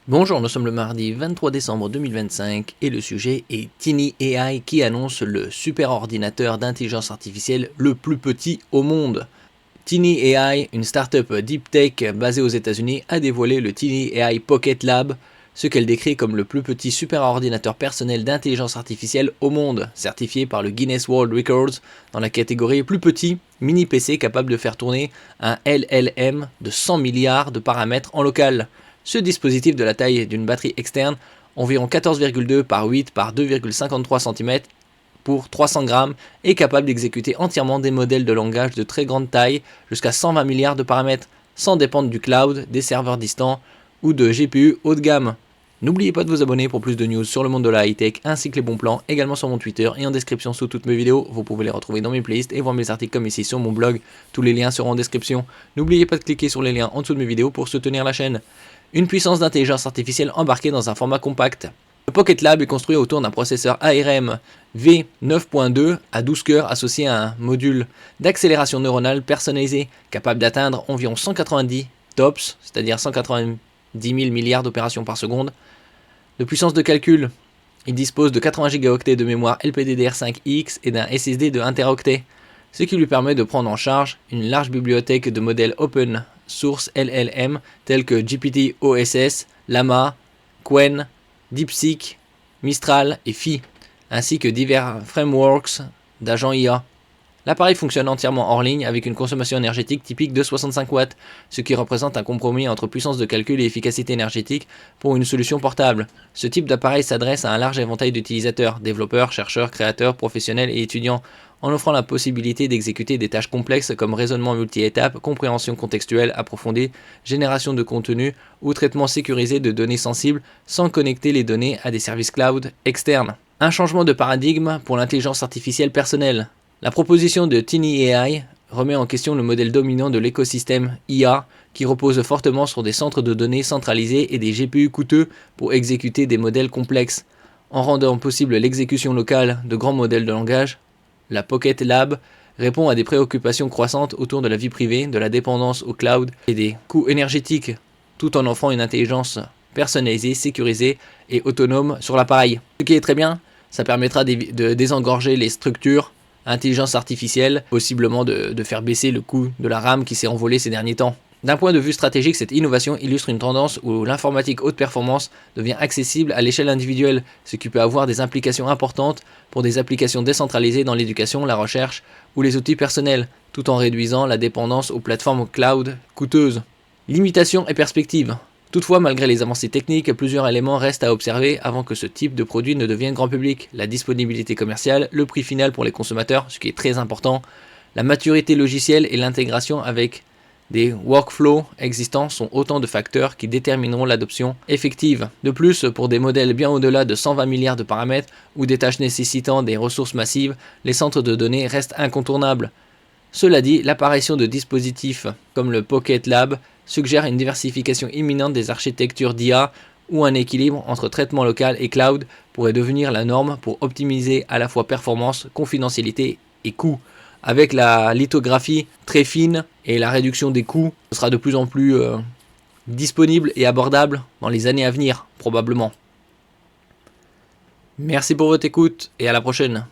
Bonjour, nous sommes le mardi 23 décembre 2025 et le sujet est Tiny AI qui annonce le super ordinateur d'intelligence artificielle le plus petit au monde. Tiny AI, une startup deep tech basée aux États-Unis, a dévoilé le Tiny AI Pocket Lab, ce qu'elle décrit comme le plus petit super ordinateur personnel d'intelligence artificielle au monde, certifié par le Guinness World Records dans la catégorie plus petit, mini PC capable de faire tourner un LLM de 100 milliards de paramètres en local. Ce dispositif de la taille d'une batterie externe, environ 14,2 par 8 par 2,53 cm pour 300 grammes, est capable d'exécuter entièrement des modèles de langage de très grande taille jusqu'à 120 milliards de paramètres, sans dépendre du cloud, des serveurs distants ou de GPU haut de gamme. N'oubliez pas de vous abonner pour plus de news sur le monde de la high-tech ainsi que les bons plans, également sur mon Twitter et en description sous toutes mes vidéos. Vous pouvez les retrouver dans mes playlists et voir mes articles comme ici sur mon blog. Tous les liens seront en description. N'oubliez pas de cliquer sur les liens en dessous de mes vidéos pour soutenir la chaîne. Une puissance d'intelligence artificielle embarquée dans un format compact. Le Pocket Lab est construit autour d'un processeur ARM V9.2 à 12 cœurs associé à un module d'accélération neuronale personnalisé capable d'atteindre environ 190 TOPS, c'est-à-dire 190 000 milliards d'opérations par seconde, de puissance de calcul. Il dispose de 80 Go de mémoire LPDDR5X et d'un SSD de 1 Teraoctet, ce qui lui permet de prendre en charge une large bibliothèque de modèles open source LLM tels que GPT-OSS, Llama, Qwen, DeepSeek, Mistral et Phi, ainsi que divers frameworks d'agents IA. L'appareil fonctionne entièrement hors ligne avec une consommation énergétique typique de 65 watts, ce qui représente un compromis entre puissance de calcul et efficacité énergétique pour une solution portable. Ce type d'appareil s'adresse à un large éventail d'utilisateurs, développeurs, chercheurs, créateurs, professionnels et étudiants, en offrant la possibilité d'exécuter des tâches complexes comme raisonnement multi-étapes, compréhension contextuelle approfondie, génération de contenu ou traitement sécurisé de données sensibles sans connecter les données à des services cloud externes. Un changement de paradigme pour l'intelligence artificielle personnelle. La proposition de Tiny AI remet en question le modèle dominant de l'écosystème IA qui repose fortement sur des centres de données centralisés et des GPU coûteux pour exécuter des modèles complexes. En rendant possible l'exécution locale de grands modèles de langage, la Pocket Lab répond à des préoccupations croissantes autour de la vie privée, de la dépendance au cloud et des coûts énergétiques, tout en offrant une intelligence personnalisée, sécurisée et autonome sur l'appareil. Ce qui est très bien, ça permettra de désengorger les structures intelligence artificielle, possiblement de faire baisser le coût de la RAM qui s'est envolé ces derniers temps. D'un point de vue stratégique, cette innovation illustre une tendance où l'informatique haute performance devient accessible à l'échelle individuelle, ce qui peut avoir des implications importantes pour des applications décentralisées dans l'éducation, la recherche ou les outils personnels, tout en réduisant la dépendance aux plateformes cloud coûteuses. Limitations et perspectives. Toutefois, malgré les avancées techniques, plusieurs éléments restent à observer avant que ce type de produit ne devienne grand public. La disponibilité commerciale, le prix final pour les consommateurs, ce qui est très important, la maturité logicielle et l'intégration avec des workflows existants sont autant de facteurs qui détermineront l'adoption effective. De plus, pour des modèles bien au-delà de 120 milliards de paramètres ou des tâches nécessitant des ressources massives, les centres de données restent incontournables. Cela dit, l'apparition de dispositifs comme le Pocket Lab suggère une diversification imminente des architectures d'IA où un équilibre entre traitement local et cloud pourrait devenir la norme pour optimiser à la fois performance, confidentialité et coût. Avec la lithographie très fine et la réduction des coûts, ce sera de plus en plus disponible et abordable dans les années à venir, probablement. Merci pour votre écoute et à la prochaine.